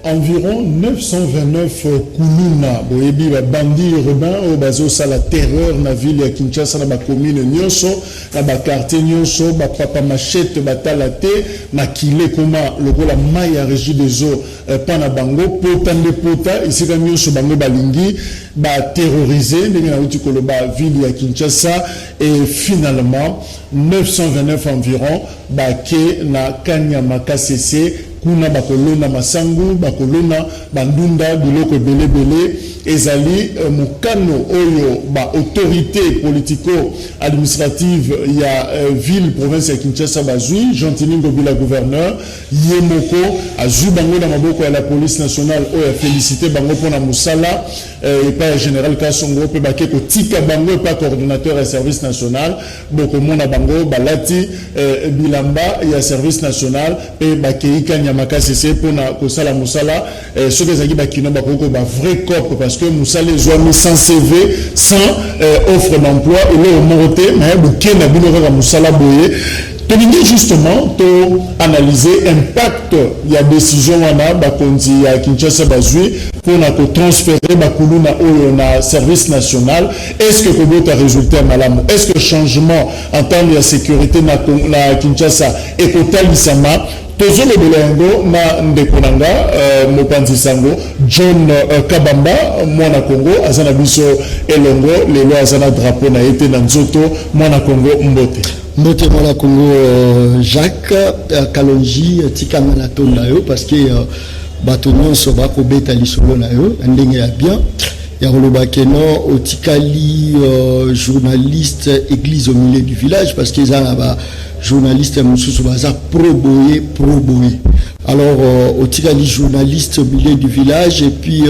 environ 929 kuluna boyebi ba bandi urbain au bazo sa la terreur na ville ya Kinshasa na ba commune nyonso na ba quartier nyonso ba papa machette batala te makile koma lokola mai ya régie des eaux pana bango potande pota ici ka nyonso bango balingi ba terroriser ndenge na uti koloba ville ya Kinshasa et finalement 929 environ ba ke na Kanyama KCC kuna bakolona masangu bakolona bandunda biloko belebele ezali mukano oyo ba autorité politico administrative ya ville province ya Kinshasa bazui Jean-Tini Ngobila gouverneur yemoko azui bango na maboko ya la police nationale oyo félicité bango pona musala et pas général Kasongo pe bake ko tika bango pas coordonnateur ya service national boko mona bango balati bilamba ya service national pe bakeika makasese pona kosala musala ce que zaki bakino bakoko ba vrai corps parce que musala ezwami sans CV sans offre d'emploi et le monté mais bukena bino ka musala boye tolingi justement to analyser impact ya décision wana bakonzi ya Kinshasa bazui pona ko transférer bakuluna oyo na service national. Est-ce que kobota résultat malamu, est-ce que changement en termes de sécurité na Kinshasa et kotalisama tozolo belengo na ndekonanga mopanzi sango John Kabamba mwana Congo azana biso elongo lelo azana drapeau na ete na nzoto mwana Congo mbote mwana Congo Jacques Kalonji tikanga na tonda yo parce que bato nyonso bakobeta lisolo na yo ndenge ya bien ya koloba keno otikali journaliste église au milieu du village parce qu'ils ont ba journaliste mususu baza pro-boye. Alors otikali journaliste au milieu du village et puis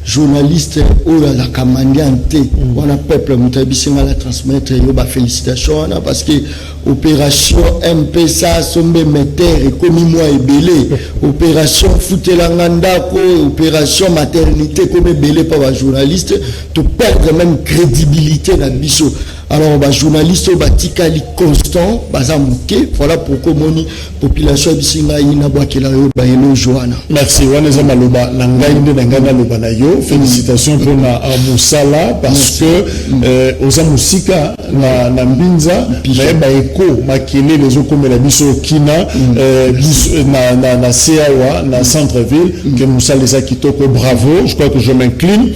journaliste oyo la kamandante wana peuple mutabisinga la transmettre yo ba félicitations parce que opération MPSA sombe meter et comme moi ebele opération futelanga ndako opération maternité comme ebele par ba journaliste to perdre même crédibilité na biso. Alors ba journaliste batikali constant bazamuke voilà pourquoi moni population bisinga ina bwakela yo ba eno joana. Merci waneza maloba na ngai nde na ngana loba na yo. Félicitations pour na musala parce que oza musika na mbinza na ba eko makele les okomela biso kina na CAwa na centre ville que musala eza kitoko bravo je crois que je m'incline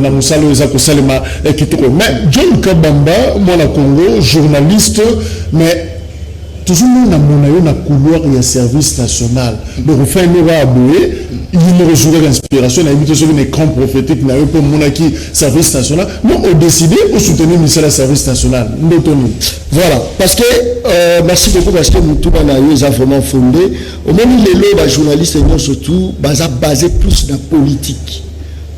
na musala eza ko salema kitoko mais John Kabamba mwana Congo journaliste mais toujours na mona yo na couloir ya service national donc on fait une aboué il me rejoue l'inspiration na invité sur un écran prophétique na yo pour mona qui service national non on décidé de soutenir le ministère du service national voilà parce que merci beaucoup parce que tout na yo est vraiment fondé au moment les lois journalistes surtout basé plus dans politique.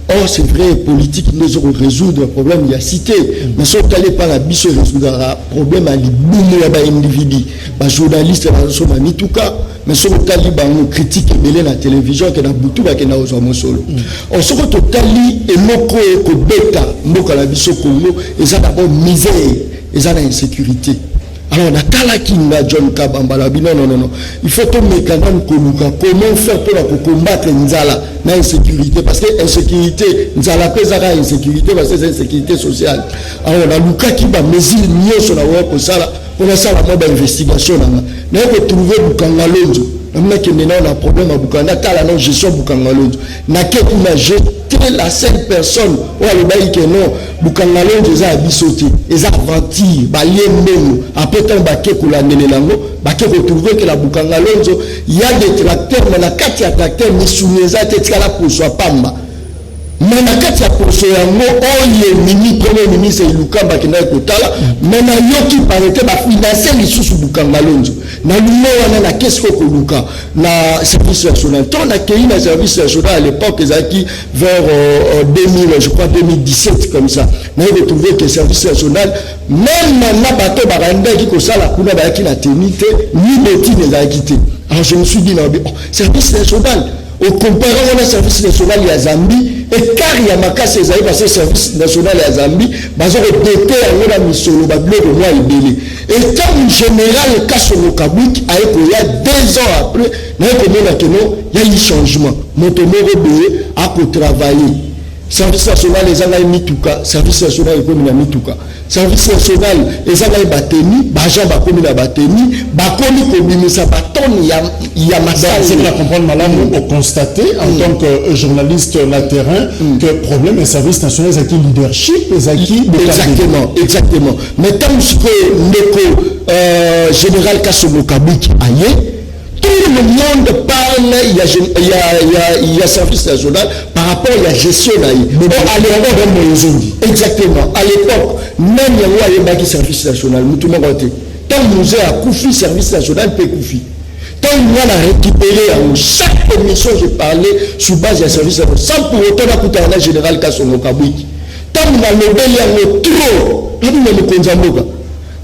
Or, c'est vrai, politique, nous allons résoudre le problème, il y a cité. Mais si on n'allait pas la biche résoudre le problème, il y a des individus. Les journalistes, en tout cas, mais si on n'allait pas nous critique et la télévision, qui est dans Boutou, qui est dans Ozamo Solo. On se retrouve et loko et bêta, moka la biche au Congo, et ça d'abord misère, et ça l'insécurité. Alors, on a Talakinga, John Kabamba, non. Il faut que nous comment faire pour combattre Nzala, l'insécurité. Parce que l'insécurité, Nzala pesara insécurité, parce que c'est insécurité sociale. Alors, on a Luka qui va mesurer mieux sur la web pour ça, pour ça, la mode d'investigation. On a trouvé Bukanga Londo. On a un problème à Bukanga, on a la gestion Bukanga Londo. On a jeté la seule personne où elle a dit que non, Bukanga Londo est abissoté, est aventure, après tant baké pour la Nénélango, baké retrouver que la Bukanga Londo, il y a des tracteurs, mais la 4 tracteurs, mais sous les athées, là pour soi Pamba. Mais na kati ya poso yango oye mini premier ministre Lukamba kina kotala mais na yoki parete ba financer lisusu Bukanga Londo na lumo wana na kesko ko luka na service national ton na kei na service national à l'époque ezaki vers 2000 je crois 2017 comme ça na retrouvé que service national même na bato baranda qui ko sala kuna ba ki na tenite ni beti ezaki te. Alors je me suis dit non service national au comparant au service national ya Zambie et car il y a makasi ezali parce que service national ya Zambie bazo doté ya na misolo ba bloko moi ibele et comme général Kasongo Kabwiki a été il y a 2 ans après na ko mona que non il y a eu changement motomoro be a ko travailler service national ezanga mituka service national ekomi na mituka service national ezanga bateni bajan bakomi na bateni bakomi kobimisa batoni ya masala. C'est la comprendre malamu au constater en tant que journaliste na terrain que problème est service national ezaki leadership ezaki exactement mais tant que ndeko général Kasongo Kabwiki aye tout le monde parle, il y a service national par rapport à la gestion. À l'époque, exactement. À l'époque, même il y a un service national. Tant que nous avons Koufi, service national, peut Koufi. Tant que nous avons récupéré chaque émission, je parlais sur base du service national. Sans pour autant, nous avons général Kasongo Kabwiki. Tant que nous avons lobé trop, nous avons Konzamboka.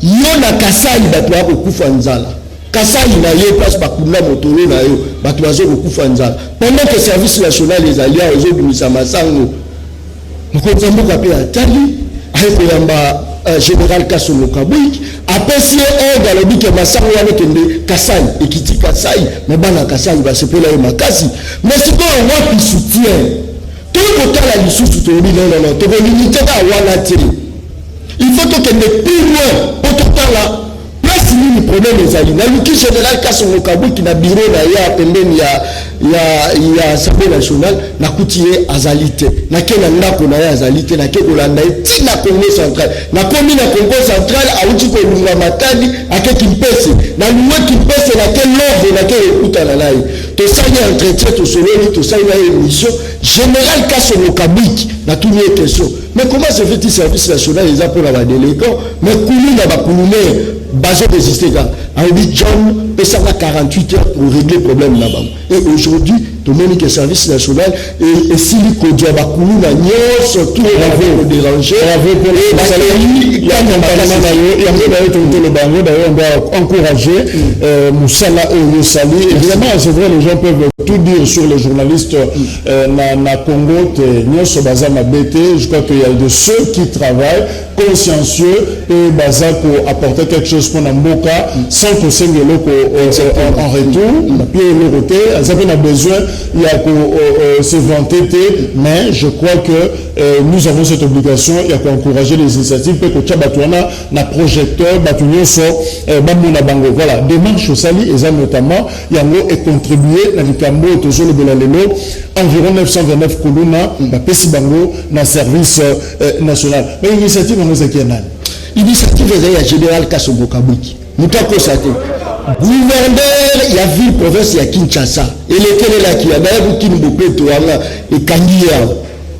Yona Kasai, nous avons Koufa Nzala. Kasai na yo place bakunda motoro na yo batu bazo kokufa nzala pendant que service national les alliés ozo bimisa masango mokonzi mboka pe atali ayeko yamba général Kasongo Kabwiki apesi ordre lobi ke masango wana kende Kasai ekiti Kasai mais bana Kasai ba sepela yo makasi mais c'est quoi on wapi soutien tout le temps la lisusu to bi non to limiter ka wana te il faut que ne plus loin pour tout là. Le problème est ali na luki général Kasongo Kabwiki na bureau na ya pembeni ya Assemblée nationale na kutie azalité na kena ndako na ya azalité na ke kolanda tina Congo central na komi na Congo central auti ko lunga matadi akeki mpese na luwe kimpese na ke love na ke ekuta na lai to sanya entretien to soloni to sanya émission général Kasongo Kabwiki na tout les questions mais comment se fait-il service national les appels à délégués mais kouli na bakulune bazo résister car Henry John peut ça 48 heures pour régler le problème là-bas et aujourd'hui tout le monde qui est service national et si les codia bakulu na nyo surtout on déranger on doit encourager Moussala et Sali évidemment c'est vrai les gens peuvent tout dire sur les journalistes na Congo nyoso bazama BT je crois qu'il y a de ceux qui travaillent consciencieux et bazako apporter quelque chose pour Namboka sans que c'est en retour puis le côté ça a besoin il y a se vanter mais je crois que nous avons cette obligation il y a qu'encourager les initiatives que Tchabatouana na projecteur Batunyoso Bamuna Bango voilà démarche au Sali et ça notamment il y a et contribuer dans le Cambo toujours le Belalelo environ 929 Kuluna Pesi Bango na service national mais initiative on nous a initiative est général Kasongo Kabwiki Moutako Sate gouverneur il y a ville province ya Kinshasa et lequel là qui a d'ailleurs Kinbopeto wana et Kangia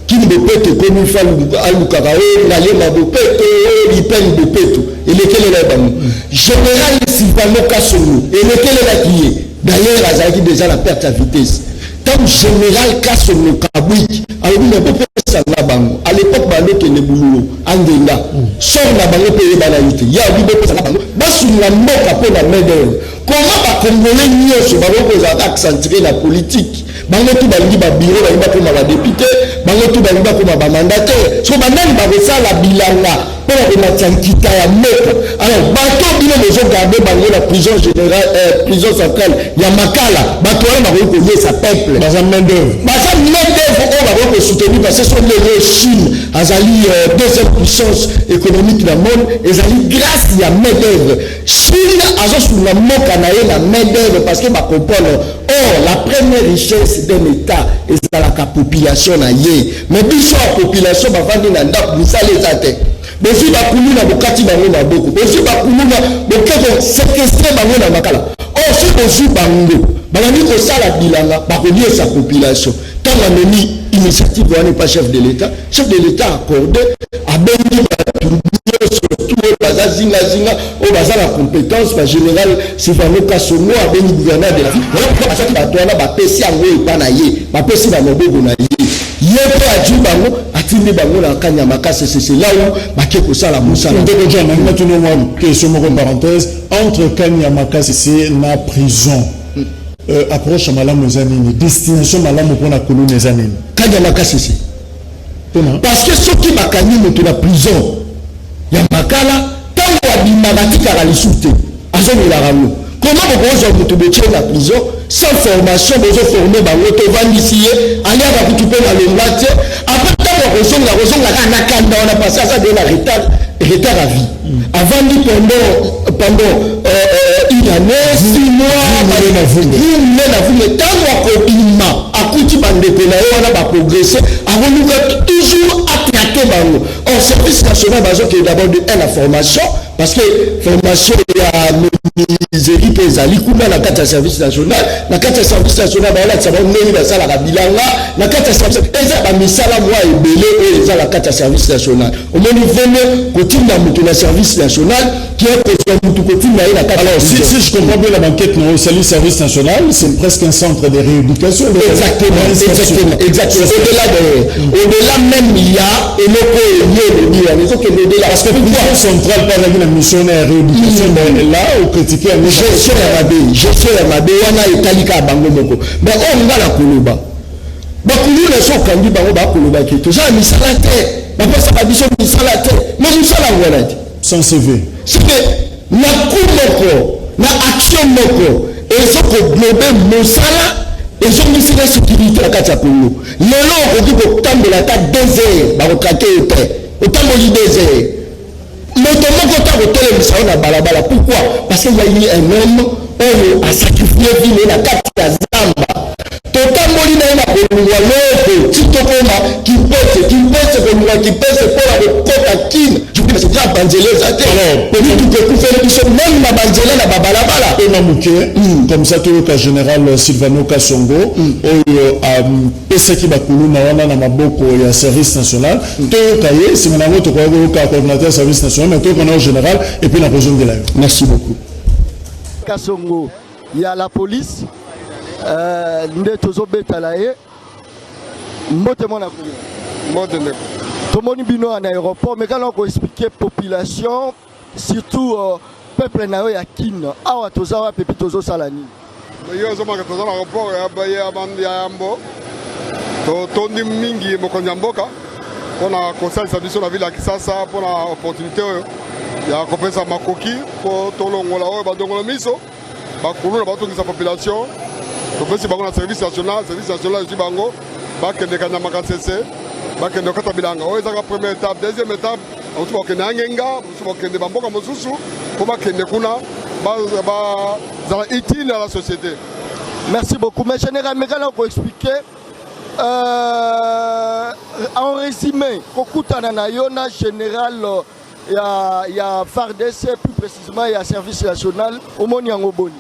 Kinbopeto comme il faut alukaka na lema bopeto lipen bopeto et lequel là bam général Sylvano Kasongo et lequel là qui est d'ailleurs azaki déjà la perte à vitesse tant général Kasongo Kabwiki alors il ne peut pas ça bango à l'époque balo ke ne boulou andenga sort na bango payer banalité ya bi be ça bango basu na mboka pe na medel comment ba congolais nyoso ba ko za accentuer la politique bango tout balingi ba bureau ba ko ma député bango tout balingi ba ko ma mandataire so banani ba ko ça la bilanga pour la tchankita ya mboka alors bato bino bezo garder bango la prison générale prison centrale ya Makala bato wana ba ko yesa peuple dans un main d'œuvre on va vous soutenir parce que ce sont les Chine, Azali, deuxième puissance économique du monde, et Azali, grâce à la main-d'œuvre. Chine, Azos, nous avons la main-d'œuvre parce que ma comprendre. Or, la première richesse d'un État est dans la population. Mais puis, la population va vendre dans la vous allez les mais si bakulu na bokati bango na boko mais si bakulu na bokeko séquestrer bango na makala or si ozu bango banani ko sala bilanga bakolier sa population tant ameni initiative wana pas chef de l'État accordé a bengi surtout bazazinga au bazar la compétence par général Sylvano Kasongo a bengi gouverneur de la ville parce que batona ba pesi ango epanaye ba pesi ba moboko na ye yepo aju bango atindi bango na kanya makase c'est là où bakeko sala musala ndeko jana maintenant moi question mon parenthèse entre kanya makase c'est na prison approche malamu zanini destination malamu pour la colonne zanini kanya makase c'est parce que ceux qui bakani moto na prison ya makala tango abimaka tika la lisute azo la ramo Comment vous pouvez vous la prison sans formation, vous formez votre vandissier, aller à la coupe à l'ombrage. Après, la raison, on a passé à ça de la retard à vie. Avant dit pendant une année, 6 mois, vous mais tant qu'on a coutu bandeko na on a progressé, on toujours attraqué bango. Au service national, qui d'abord de la formation, parce que formation il y a miséricorde ezali kuna na kati ya service national, na kati ya service national ba la sabon nini ba sala bilanga, na kati ya service eza ba misala mwa ebele oyo eza la kati ya service national. Au moins vraiment kotinda mutu na service national qui est que mutu kotinda ina kati. Alors si je comprends bien la banquette no service national, c'est presque un centre de rééducation. Exactement. Au-delà même il y a et le parce que le pouvoir central par la mission de rééducation là au critiquer gestion ya mabe wana etalika bango moko mais on va la koloba bakulu na so kandi bango ba koloba ki to ça misala te ba pesa ba biso misala te mais misala ngwana te sans CV c'est que na kumoko na action moko et ça ko globe mosala et je me suis la sécurité la kati ya Congo lelo okoki kotambola ta 2 heures ba ko traquer otamboli 2 heures. Pourquoi? Parce qu'il y a eu un homme qui a sacrifié vie dans la carte de Zamba. Totamoli na ina kolungwa loko titokoma qui pèse pour la kota kin. Je dis mais c'est déjà banzelé ça. Alors, pour nous tout que faire ils sont même na banzelé na babalabala. Et na muké comme ça tout le général Silvano Kasongo pesa ki bakulu na wana na maboko ya service national. To kaye c'est maintenant to ko coordinateur service national mais to connaît au général et puis la région de la. Merci beaucoup. Kasongo, il y a la police. Nde tozobeta la ye mbote mona kuli mbote ndeko tomoni bino en aéroport mais quand on expliquer population surtout peuple na yo ya kin awa tozawa pepi tozo salani yo zo maka tozo na aéroport ya baye abandi ya ambo to tondi mingi mokonja mboka pona conseil service na ville ya Kisasa pona opportunité ya kopesa makoki po tolongola oyo badongola miso bakulu na batongisa population. Donc si bango na service national je bango bakende kanya makasese bakende kata bilanga oyo ezaka première étape deuxième étape on se bakende angenga on se bakende bamboka mosusu pour bakende kuna ba za utile à la société. Merci beaucoup mais général mais quand on expliquer en résumé kokutana na yona général il y a FARDC plus précisément il y a service national au moni ngoboni.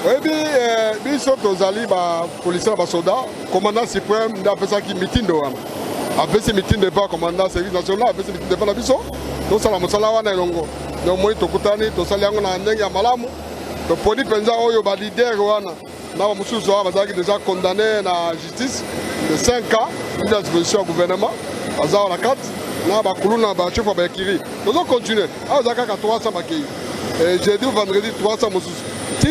Oui, biso tozali ba policier ba soldat commandant suprême nda pesa ki meeting do wana apesi meeting de pas commandant service national apesi meeting de pas na biso to sala mosala wana elongo donc moi tokutani to sala yango na ndenge ya malamu to podi penza oyo ba leader wana na ba mususu ba bazaki déjà condamné na justice de 5 ans de la disposition du gouvernement azao la 4 na ba kuluna ba chef ba kiri nous on continuer azaka ka 300 bakei et jeudi vendredi 300 mususu ti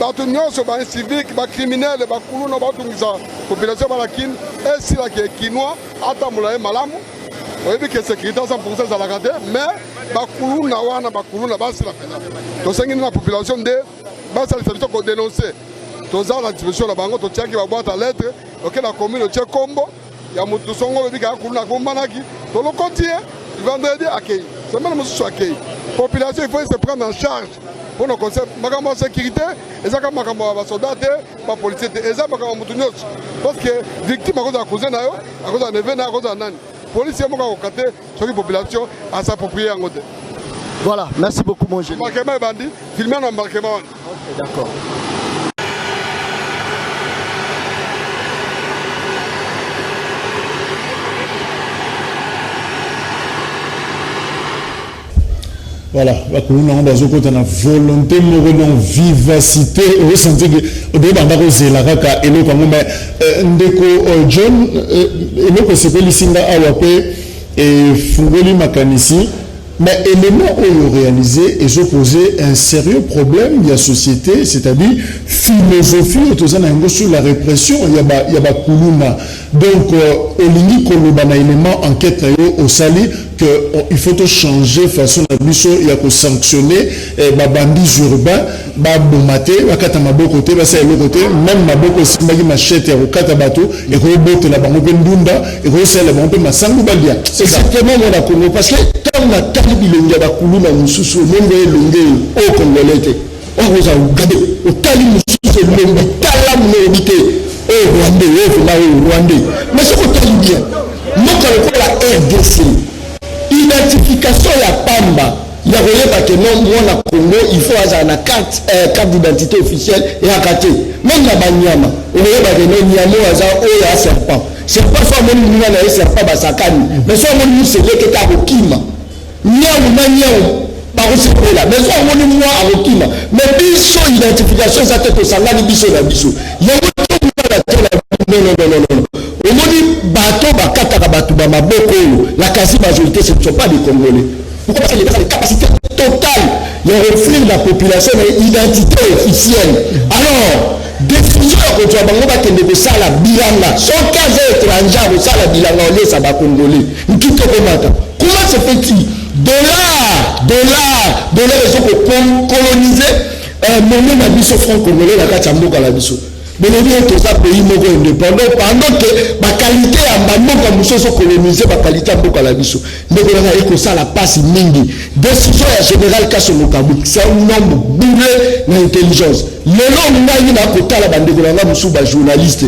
bato nyonso ba civique ba criminel ba kuluna ba tungisa population ba la kin et si la kinois atamula malamu oyebi que sécurité 100% za la garde mais ba kuluna wana ba kuluna ba si la pena to sengi na population de ba sa service ko dénoncer to za la disposition la bango to tiaki ba boîte à lettres OK la commune tie kombo ya mutu songo oyebi ka kuluna ko manaki to lo continue vendredi accueil c'est même monsieur accueil population il faut se prendre en charge. Pour nos concepts, ma sécurité, et ça comme ma soldat, ma policier, et ça comme ma parce que victime à cause de la cousine, à cause de l'événement, à cause de la nan. Policier, moi, au côté, sur la population, à s'approprier en côté. Voilà, merci beaucoup, mon général. Embarquement est bandit, filmer un embarquement. Ok, d'accord. Voilà, on a une volonté, une vivacité, on sent que au début, on a osé la raka et nous comme mais ndeko John et nous que c'est que l'isinga awape et fungoli makanisi Mais élément où réalisé et je posais un sérieux problème de la société, c'est-à-dire philosophie sur la répression, il y a kuluna. Donc, au limite, qu'on a un élément enquête au Sali, qu'il faut changer façon il y a que sanctionner les bandits urbains, bombaté, côté, même maboko simagi machette et rokata bateau, et robote la banque ndunda, et rosel la banque masangu balia. C'est exactement mon Congo parce que quand on a talibi l'onga bakuluna mususu, monde l'onga au Congolais, on vous a regardé, au talibi mususu l'onga, talam l'obité, au Rwandais, mais ce qu'on talibi bien, nous quand la RDC, identification la pamba. Il y a rien que non, moi, na Congo, il faut avoir une carte d'identité officielle et à côté. Même la Banyama, il y a que non, Niamo, Aza, Oya, serpent. Serpent, soit mon nom, na serpent, Basakani. Mais soit mon nom, c'est le que t'as au Kima. Niamo, Niamo, par où c'est là. Mais soit mon nom, à Okima. Mais biso, identification, ça te sangani, biso, na biso. Il y a non. Au moins, bateau, bakata, bateau, maboko, la quasi-majorité, ce ne sont pas des Congolais. Pourquoi? Parce qu'il y a des capacités totales de offrir la population une identité officielle. Alors, décision que tu as besoin de ça la bilanga. Son cas étranger, ça la bilanga, on laisse à la Congolais. Comment se fait-il? Dollar, ils ont colonisé mon nom a dit ce franc congolais, la carte à la biso. Mais nous avons tous un pays indépendant pendant que ma qualité à ma comme nous sommes colonisés, ma qualité à Mboka la biso. Nous avons ça la passe mingi. Décision à général Kassomokabu, c'est un nombre bourré d'intelligence. Le nom n'a eu un côté à la bande de la journaliste.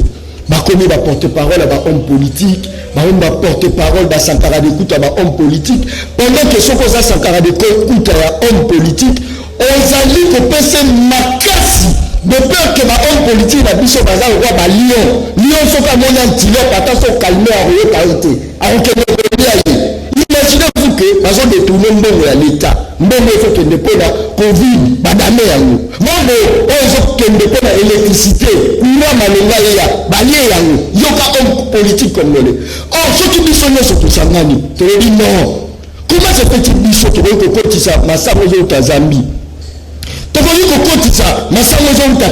Comme va porter parole à homme politique, va porter parole à Sankara d'écoute à homme politique. Pendant que ce qu'on a Sankara d'écoute à homme politique, on a dit que c'est ma casse. De peur que ma homme politique n'a biso bazar roi ba Lyon. Lyon sont comme un antilope, attention calmer à royer parité. Alors que imaginez-vous que bazar détourner mbongo à l'État. Mbongo il faut que ne pas la Covid, badame yango. Mbongo il faut que ne pas la électricité. Courant malonga ya, balié yango. Yoka homme politique congolais. Or ceux qui biso sont tout sangani. Tu dis non. Comment se fait-il biso que vous côté ça, ma samozo ta Zambie?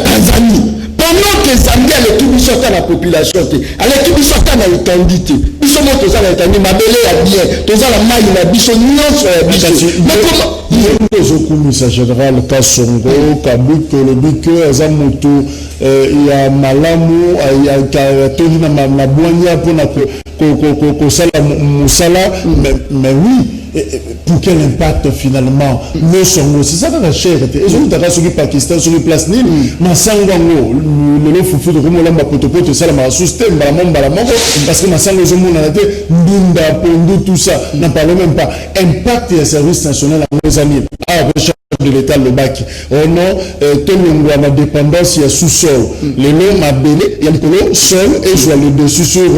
Tanzanie. Pendant que Zambie a tout sorti à la population, elle a tout sorti à l'étendue. Ils sont morts tous à l'étendue, ma belle est bien, tous à la maille, la bichon, mais comment le général Kassongo, Kabuto, le Bike, Azamoto, il y a Malamu, il y a Tonina Mabouania pour mais oui. Pour quel impact finalement le Songo? C'est ça que la chair était. Et je vous ai dit Pakistan sur une place Nil, mais Sangango, le foufou de Romolamba Potopoto, ça m'a soutenu, parce que ma sango zomo n'a été Ndunda, Pondo, tout ça, n'en parle même pas. Impact et service national à nos amis. De l'État le bac. Oh non, tout le monde a dépendance, il y a sous-sol. Les noms m'a belé, il y a le sol et je vois le dessus sur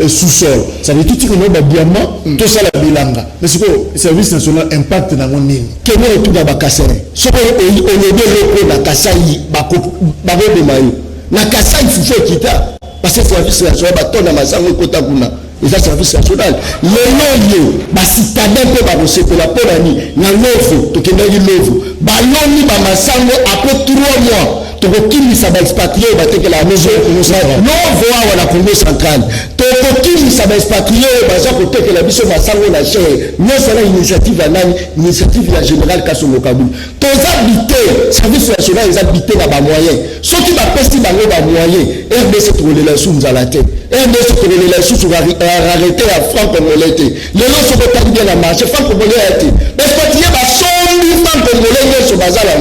sous-sol. Ça veut tout dire que nous avons diamant, tout ça la bilanga. Mais c'est quoi le service national impact dans mon ligne? Quel est tout dans Bakassai? Ce qu'on est le na Kassai, Babo de Mayo. Na Kassai, il faut quitter. Parce que le service national, baton à Massango Kotakuna. Et ça, service national. Le nom, citadin peut pas la Polani, na Lovo, tu connais Lovo. Baloni, Massango, après 3 mois. Qui ça va expatrier que la maison non voir la Congo centrale qui ça va expatrier côté que la mission va s'en la chair non c'est l'initiative de la générale Kassomokabu tous habités service national ils habités là bas moyen ceux qui va pester dans le bas moyen RDC trouver les sous à la tête RDC trouver les sous sur arrêter à franc congolais les gens sont pas bien la marche franc congolais a été mais expatrier va 100 000 francs congolais sur bazar là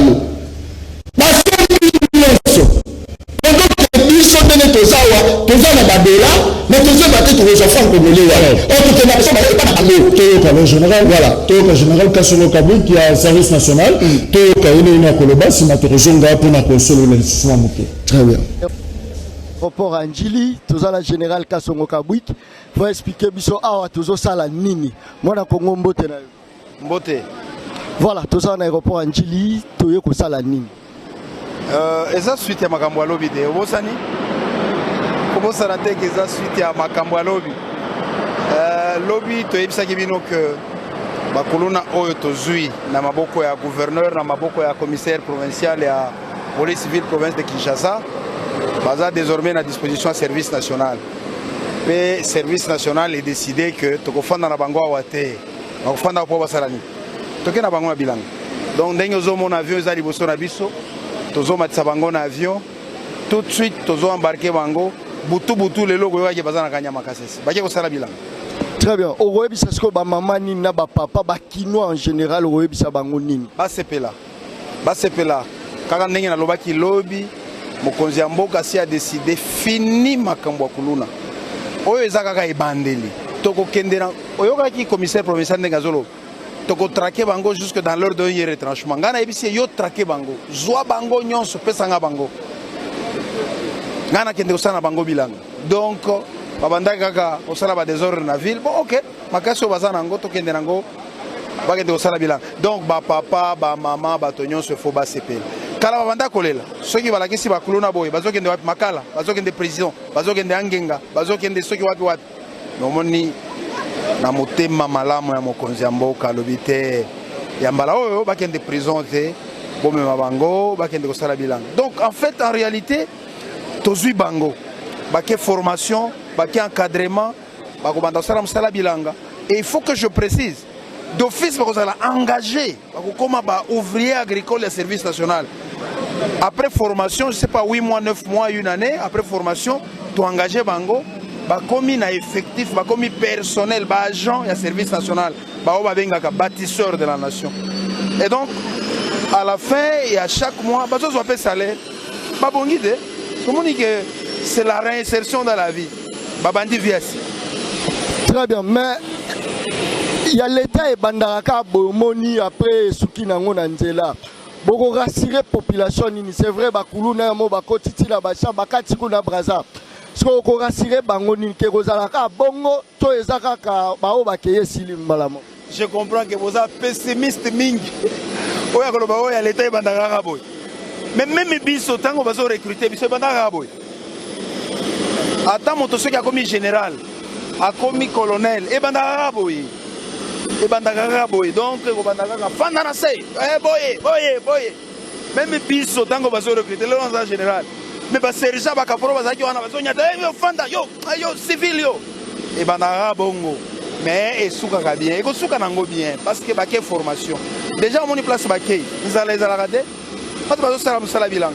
général, voilà, le général Kassomokabu qui a un service national, très bien. Rapport à Njili, tout ça, le général Kassomokabu, faut expliquer biso awa tout ça la nini. Moi na Congo mbote na mbote. Voilà, tout ça na rapport à Njili, tout yo ko sala nini. Eza suite ya makambo ya lobi de obosani. Kobosana te eza suite ya makambo ya lobi. Lobby to yebisaki bino que bakuluna oyo tozui na maboko ya gouverneur na maboko ya commissaire provincial ya police civile province de Kinshasa baza désormais na disposition ya service national. Mais service national est décidé que tokofanda na bango awa te bakofanda po basala nini toke na bango na bilanga. Donc ndenge ozomona avion eza liboso na biso tozomatisa bango na avion tout de suite tozoembarke bango butu lelo koyoka ke baza na kanya makasese bake kosala bilanga. Très bien. Au Royaume, c'est ce que ma maman ni na ba papa ba kinois en général au Royaume ça bango nini. Ba sepela. Kaka ndenge na loba ki lobby mokonzi ya mboka si a décidé fini makambo kuluna. Oyo ezaka ka ebandeli. Toko kendera oyoka ki commissaire provincial ndenge azolo. Toko traquer bango jusque dans l'heure de hier retranchement. Ngana ebisi yo traquer bango. Zwa bango nyonso pesa nga bango. Ngana kende osana bango bilanga. Donc babanda kaka osala ba désordre na ville bon OK makasi bazana ngo to kende nango bakende osala bilan donc ba papa ba maman ba tonyon se faut ba sepel kala babanda kolela soki balakisi bakuluna boy bazokende wapi makala bazokende prison bazokende angenga bazokende soki wapi nomoni na motema malamu ya mokonzi ya mboka lobite ya mbala oyo bakende prison te bomema bango bakende kosala bilan donc en fait en réalité tozui bango baké formation baké encadrement bakobanda osala mosala bilanga et il faut que je précise d'office bakozala engagé bakokoma ba ouvrier agricole et service national après formation je sais pas 8 mois 9 mois une année après formation to engagé bango bakomi na effectif bakomi personnel ba agent ya service national ba o babengaka bâtisseur de la nation et donc à la fin et à chaque mois bazozo appelle salaire babongi te communique c'est la réinsertion dans la vie. Babandi Viasi. Très bien, mais il y a l'État et Bandaraka Bomoni après Soukinango Nanzela. Boko rassurer population c'est vrai bakulu na mo bakotiti la bacha bakati kuna braza. So ko rassurer bango ni ke kozalaka bongo to ezaka ka bao bakeye silim malamo. Je comprends que vous êtes pessimiste mingi. Oya koloba oya l'État et Bandaraka boy. Mais même biso tango bazo recruter biso Bandaraka boy. Attends, mon tosso qui a commis général, a commis colonel, et bandaraboy. Donc, boy. Même biso, tant qu'on va se recruter, le lance général. Mais bah, c'est déjà, bah, caporo, bah, yo, fanda, yo, civil, yo. Et bandarabongo. Mais, et souka bien, et souka nango bien, parce que, bah, quelle formation. Déjà, on y place, bah, ils allaient à la rade, pas de bazo, salam, bilan.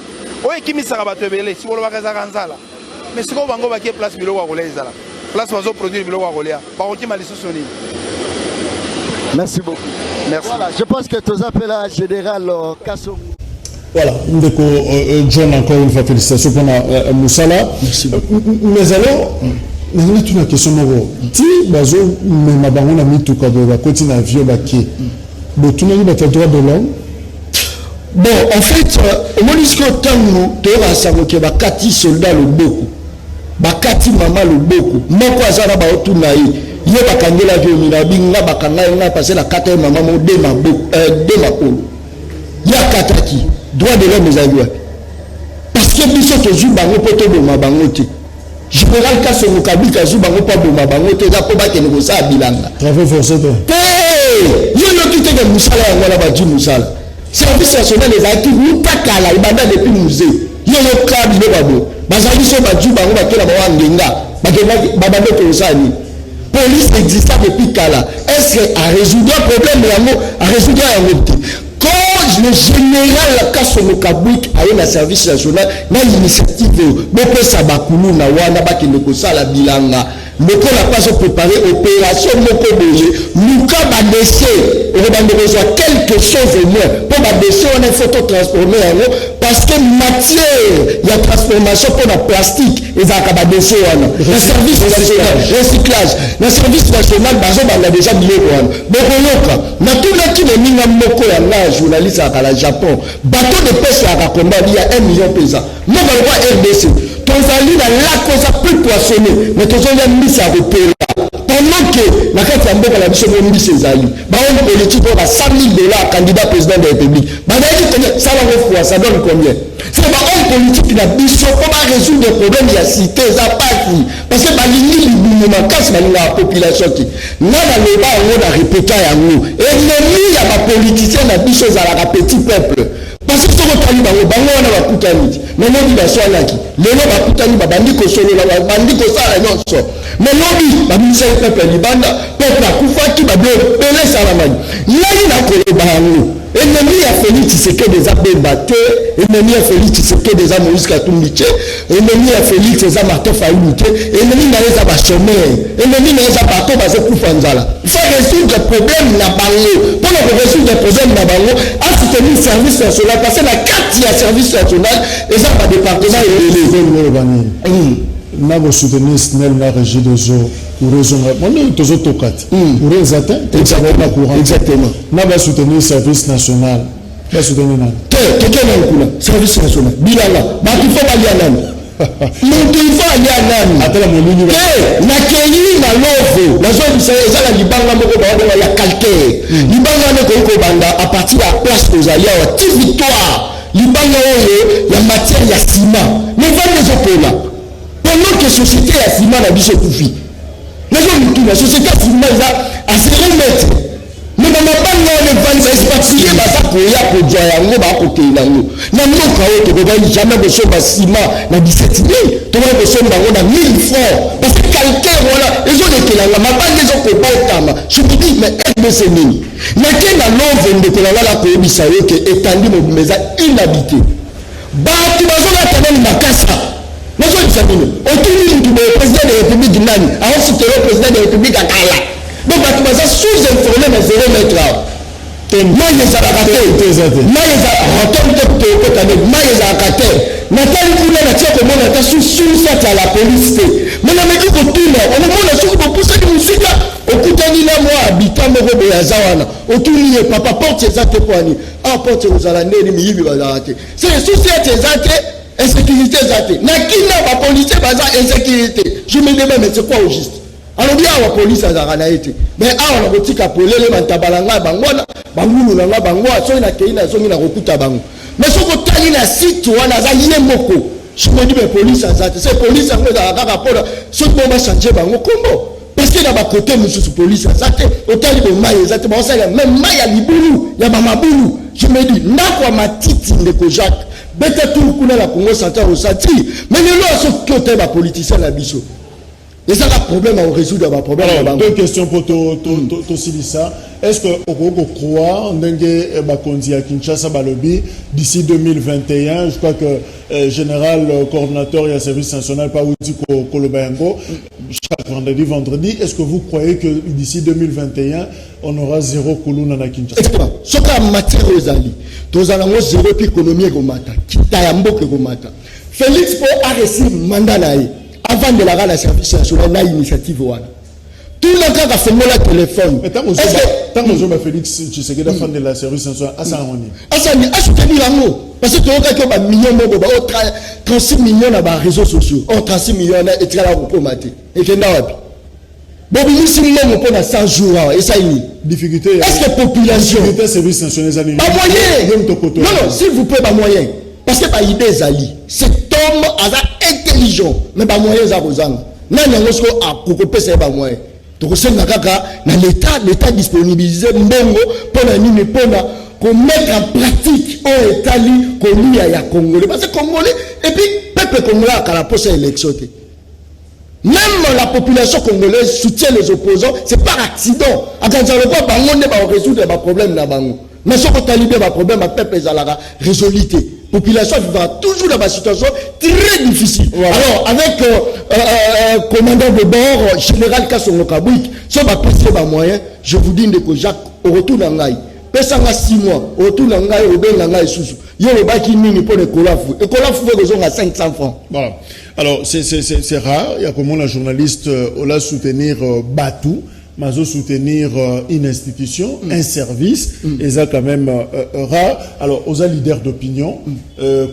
Oui, qui m'y sera battu, si vous le voyez, Zanzala. Mais ce qu'on va faire place bilo wa roleza la place va produire bilo wa rolea par contre maliso soni. Merci beaucoup. Merci. Voilà, je pense que tu appelles à général Kasso. Voilà, ndeko John encore une fois félicitations pour Moussala. Merci. Mais alors nous une question moko. Ti bazo me bango na mituka ba continue avion baké. Bo tuneli ba droit de l'homme. Bon, en fait, au Monisco Tango, tu vas savoir que bakati soldat le beaucoup. Bakati mama le beaucoup. Moko azara ba otunaï. Ye bakangela vyo minabinga bakanga nga passer la kata mama mo de ma polo. Ya kataki droit de l'homme ezalwa. Parce que biso to zu bango poto de ma bangote. Général Kasso Mokabika zu bango pa de ma bangote za po ba ke nego sa bilanga. Travail forcé. Yo kite ke musala ya ngala ba ji musala. Service national les actifs nous pas kala ibanda depuis musée yo club le babo bazali so baju bango bakela ba wangenga bakela babando to sani police existe depuis kala est-ce à résoudre problème yango à résoudre yango quand le général Kasso Mokabik a eu un service national na initiative bopé sabakulu na wana bakende ko sala bilanga Moko n'a pas préparé opération Moko Boye, Luka va laisser, on va besoin quelque chose au moins, pour va laisser on est photo transformé en eau, parce que matière, il y a transformation pour la plastique, et ça va laisser on a. Le service national, recyclage, le service national, on a déjà dit on. Bokoyoka, na tout le qui est mis en Moko ya la journaliste à la Japon, bateau de pêche à Rakonda, il y a 1 million de pesos. Nous allons RDC. Tozali na la cosa plus poissonnée, mais tozali mis à repérer. Pendant que la carte de la mission de Mbisi Zali, on politique pour $100 000 candidat président de la République. Ça va ça donne combien? C'est pas politique na biso pour résoudre des problèmes de la cité ça pas parce que balingi libumuma kasi balinga la population qui nana leba on a répété yango ennemi ya ba politicien na biso za la petit peuple parce que soko tali bango wana bakutani mais non ba soalaki lelo bakutani babandi ko solo la bandi ko sala nyonso mais lobi ba ministre peuple libanda peuple akufaki ba belé salamani nani na ko bango ennemi ya Félix Tshisekedi des Abembaté ennemi ya Félix Tshisekedi des Moïse Katumbi ennemi ya Félix des Martin Fayulu ennemi na les abachomés ennemi na les abato bazo kufanzala il faut résoudre le problème na bango pour résoudre le problème na bango à soutenir le service national parce que la carte ya service national et ça va département et na go soutenir SNEL na régie de zo pour raisonner mon tozo tokati pour les atteindre exactement na va soutenir service national va soutenir na quelqu'un kula service national bilala ba il faut balia nani mutu il faut alia nani atala molini na keyi na lovo na zo bisa la libanga moko ba ya calcaire libanga ne ko banda à partir de la place aux alliés wa victoire libanga oyo ya matière ya ciment mais va les opéra pendant que société ya ciment na biso kufi la société ya ciment à 0 mètre mais dans ma bande on est 20 expatriés baza koya ko dwa yango ba ko teila ngo na noka o to ba jamais besoin ba ciment na 17 000 to ba besoin bango na 1000 francs parce que calcaire voilà les autres que la ma bande les autres pas tama je me dis mais est-ce nini na ke na love de ko la ko bisa yo ke étendue mo meza inhabité ba tu bazo la tana makasa nazo disabino otuni ndu président de la République nani a aussi le président de la République akala donc tu vas sous-informé dans 0 mètre là moi les arrêtés moi les arrêtés moi les arrêtés natali kuna na tia komona ta sous ça à la police mais na meki ko tuna on mona sous ko poussa di musika okutani na moi habitant moko be yazawana otuni ye papa porte ça te poani ah porte aux alandeni miyibi bazarate c'est société zate insécurité zate na kina ba police baza insécurité je me demande mais c'est quoi au juste alors bien la police a zara na été mais ah on a botika polele mantabalanga bangona bangulu nga bangwa so ina keina so ina kokuta bango mais so ko tali na site wana za yine moko je me dis mais police a zate c'est police ngo za kaka pona so ko ba changer bango kombo parce que na ba côté mususu police a zate otali bo maye zate ba osala même maya libulu ya mama bulu je me dis na kwa matiti ndeko Jacques beta tout kuna la Congo central au sati mais le lo so côté ba politicien na biso. Et ça, le problème, on résout le problème. Alors, deux questions pour Silissa. Est-ce que vous croyez que Kinshasa Balobi d'ici 2021, je crois que général coordinateur et service national Paouti Kolobayango, chaque vendredi, est-ce que vous croyez que d'ici 2021, on aura 0 Koulouna na Kinshasa? Exactement. Ce qui est matière aux alliés, nous allons 0 économie Gomata, Kitayambo Gomata. Félix Po a reçu mandat avant de la service national na initiative wana tout le cas a fait mon téléphone mais tant que Félix Tshisekedi fin de la service national asani soutenir amour parce que tu as ba millions de 36 millions na ba réseaux sociaux 36 millions na etikala ko komate et kenda wapi bobi misi mo pour na 100 jours et ça ini difficulté est-ce que population difficulté service national za ba moyen non s'il vous plaît ba moyen parce que ba idée zali cet homme a intelligent mais ba moyen za kozanga nani ngosko akokopesa ba moyen to kosenga kaka na l'état disponibiliser mbongo pona nini pona ko mettre en pratique au étali kolia ya congolais parce que congolais et puis peuple congolais a la poste élection. Même la population congolaise soutient les opposants, c'est par accident. À quand ça le voit, on va résoudre les problèmes là bas. Mais si on talibé les problèmes, le peuple est résoluté. La population vivra toujours dans une situation très difficile. Voilà. Alors, avec commandant de bord, général Kassongo Kabouik, si on va passer les moyens, je vous dis que Jacques, au retour d'Angaï, pesanga 6 mois, au retour d'Angaï, au ben d'Angaï, sous. Il y a le baki mini pour les colafou. Et colafou, vous avez 500 francs. Voilà. Alors, c'est rare. Il y a comment la journaliste, on l'a soutenir Batou. Mais soutenir une institution, un service, et ça quand même rare. Alors, aux leaders d'opinion,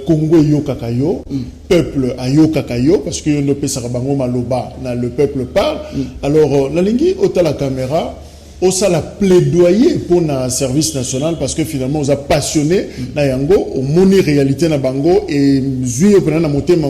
Congo yo kakayo, peuple ayo kakayo, parce que le peuple sarabango maloba, le peuple parle. Alors, la ligne, ôte la caméra, au ça la plaidoyer pour un service national parce que finalement on a passionné na yango au moni réalité na bango et zui au na motema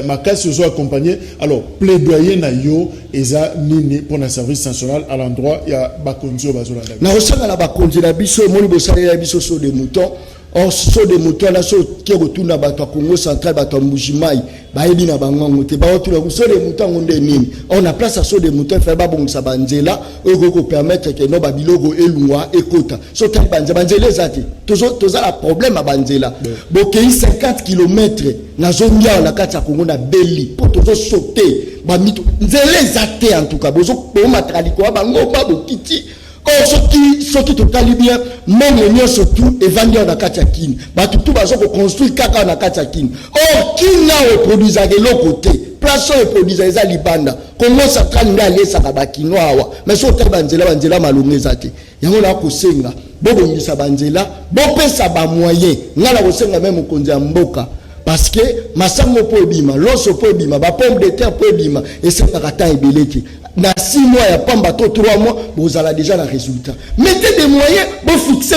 makasi ozo accompagner alors plaidoyer na yo eza nini pour un service national à l'endroit ya bakonzi bazola na osanga na bakonzi na biso moni bosala ya biso so de mouton. Or, ce sont des moutons là, qui retournent à Congo central, à Mbujimai, Baïbi na Bangango, ce sont des moutons on est on a place à ce des moutons, fait bon ça banzela, pour permettre que nos babilogo et loin et kota. So tel banzela zati. Toujours la problème à banzela. Bokei 50 km na zone ya na kati ya Congo na Beli pour toujours sauter. Bamito nzela zati en tout cas. Bozo pour matraliko bango ba bokiti. Or, ceux qui totali bien, même les surtout, et vendent dans la Kini. Tout va construire caca dans la Kini. Or, qui n'a produit à l'autre côté? Place et produit à Libanda. Comment ça traîne aller ça à Bakinoa? Mais sur tel banzela malumé zate. Yango la kosenga. Bobo ngisa banzela. Bope sa ba moyen. Ngala kosenga même konzi mboka. Parce que masango po bima, loso po bima, ba pomme de terre po bima, et c'est un rata ebeleki. Dans 6 mois, il y a pas bateau 3 mois, vous allez déjà le résultat. Mettez des moyens, vous fixez,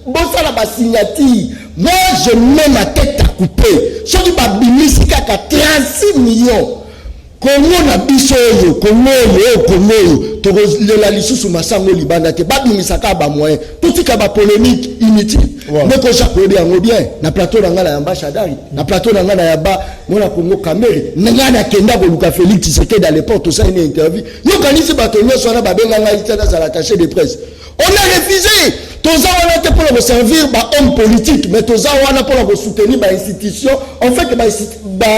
vous allez la signature. Moi, je mets ma tête à couper. Ce qui va bimissi à 36 millions. Comment on a bisoyo, comment on a lisusu masango libanda te ba bimisaka ba moyen. Tout ce qui a polémique inutile. Mais quand j'appelle bien, na plateau na ngala yamba Shadari, na plateau na ngala yamba mona Congo Kamere, ngana kenda ko Luka Félix Tshisekedi à l'époque tout ça une interview. Yo kanisi bato nyoso na babenga ngai tata za l'attaché de presse. On a refusé. Toza wana te pour servir ba homme politique, mais toza wana pour soutenir ba institution. En fait ba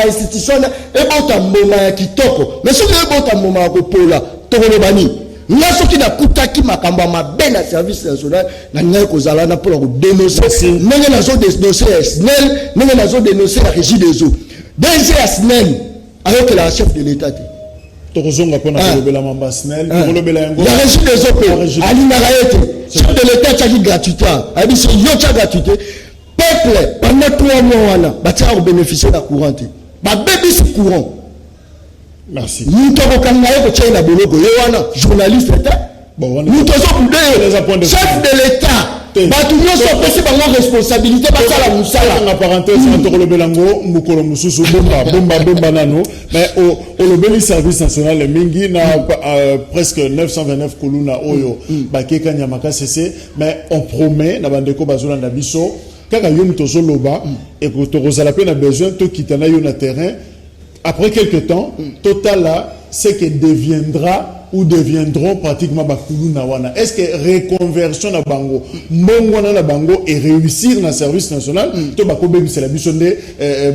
institution e bota mboma ya kitoko. Mais ce que bota mboma ko pola, tokolo bani. Nga soki na kutaki makambo mabe na service national na ngai kozala na pour dénoncer ndenge nazo dénoncer SNEL ndenge nazo dénoncer la régie des eaux DG SNEL avec la chef de l'état tokozonga pona kolobela mamba SNEL kolobela yango la régie des eaux ali na raete chef de l'état tchaki gratuité abi so yo tcha gratuité peuple pendant 3 mois wana batia au bénéficier de courant ba bébé ce courant. Merci. Nous avons journaliste chef de l'État. Nous responsabilité la parenthèse mais au service national mingi na presque 929 koluna oyo bakeka nyamaka cc mais on promet na bandeko bazona na biso kaka yom tozo loba et que tozala pe na besoin to kitana yo na terrain. Après quelques temps, Total là, c'est que deviendra ou deviendront pratiquement Bakulu Nawana. Est-ce que reconversion na bango, mongwana na bango et réussir dans le service national, to bakobe c'est la mission de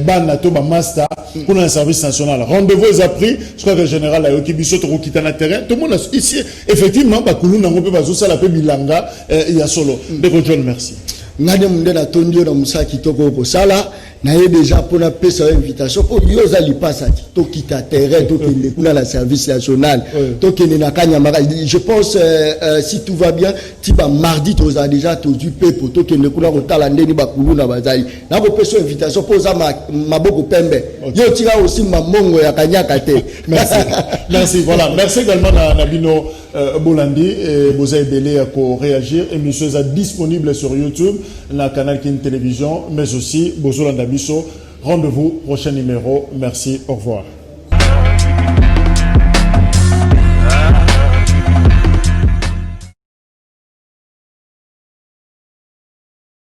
bana to ba master pour un service national. Rendez-vous est appris, je crois que le général a yoki biso to kita na terrain. Tout le monde ici effectivement Bakulu Nango pe bazo sala pe bilanga ya solo. De John, merci. Ngade munde na tondio na musa kitoko ko sala. Na déjà pour la paix sur invitation pour yoza li passa to kita terrain to kende kuna la service national to kende na kanyamara. Je pense si tout va bien tiba mardi to za déjà to du pepo to kende kuna ko tala ndeni bakulu na bazali na ko paix sur invitation pour za maboko pembe yo tira aussi mamongo ya kanyaka te. Merci. Merci, voilà, merci également na bino Bolandi et Bozaï Belé pour réagir. Émission est disponible sur YouTube, na canal Kin Télévision, mais aussi Bozolanda Bisso. Rendez-vous prochain numéro. Merci, au revoir.